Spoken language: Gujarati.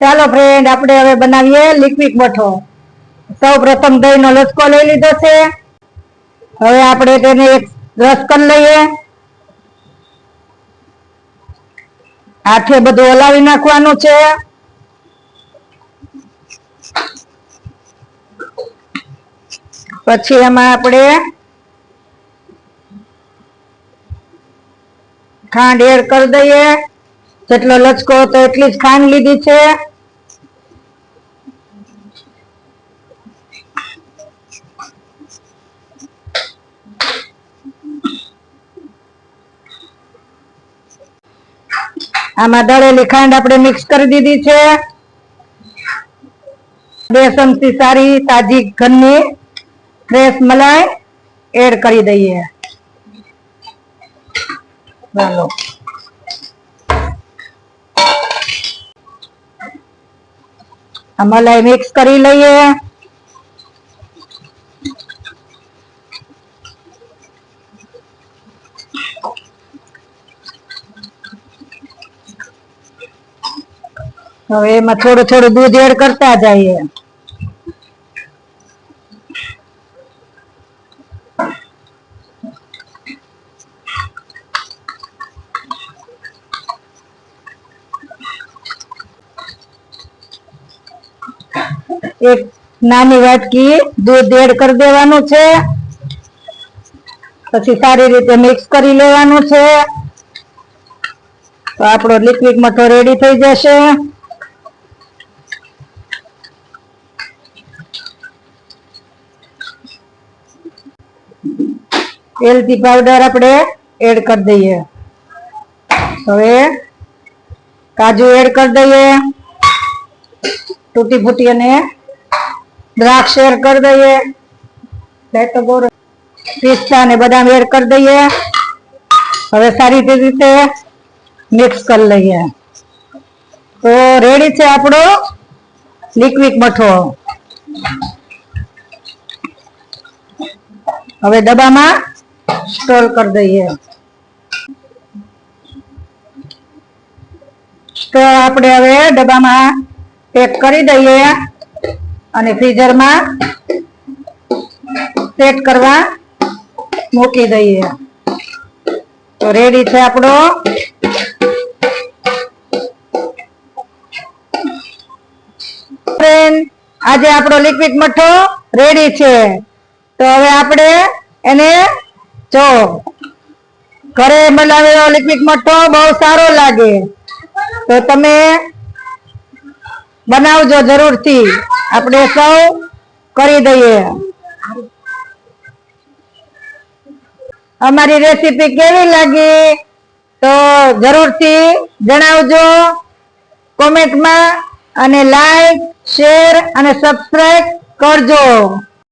ચાલો ફ્રેન્ડ, આપણે હવે બનાવીએ લિક્વિડ મઠો। સૌ પ્રથમ દહીં નો લચકો લઈ લીધો છે। હવે આપણે તેને એક રસ કરી લઈએ। હાથે બધું હલાવી નાખવાનું છે। પછી એમાં આપણે ખાંડ એડ કરી દઈએ। જેટલો લચકો હતો એટલી જ ખાંડ લીધી છે। આમાં દળેલી ખાંડ આપણે મિક્સ કરી દીધી છે। 2 ચમચી સારી તાજી ઘરની ફ્રેશ મલાઈ એડ કરી દઈએ। ચાલો આ મલાઈ મિક્સ કરી લઈએ। હવે એમાં થોડું થોડું દૂધ એડ કરતા જઈએ। એક નાની વાટકી દૂધ એડ કરી દેવાનું છે। પછી સારી રીતે મિક્સ કરી લેવાનું છે। તો આપણો લિક્વિડ મઠો રેડી થઈ જશે। એલચી પાવડર આપણે એડ કરી દઈએ। હવે કાજુ એડ કરી દઈએ। તૂટી ફૂટી અને દ્રાક્ષ એડ કરી દઈએ। પિસ્તા અને બદામ એડ કરી દઈએ। હવે સારી રીતે મિક્સ કરી લઈએ। તો રેડી છે આપણો લિક્વિડ મઠો। હવે ડબ્બામાં સ્ટોર કરી દઈએ। તો આપણે હવે ડબ્બામાં પેક કરી દઈએ અને ફ્રીઝરમાં સેટ કરવા મૂકી દઈએ। તો રેડી છે આપણો આજે આપણો લિક્વિડ મઠો રેડી છે। તો હવે આપણે એને જો ઘરે બનાવેલો લિક્વિડ મઠો બહુ સારો લાગે, તો તમે બનાવજો જરૂરથી। આપણે સૌ કરી દઈએ। અમારી રેસીપી કેવી લાગી તો જરૂરથી જણાવજો કોમેન્ટમાં, અને લાઈક, શેર અને સબસ્ક્રાઇબ કરજો।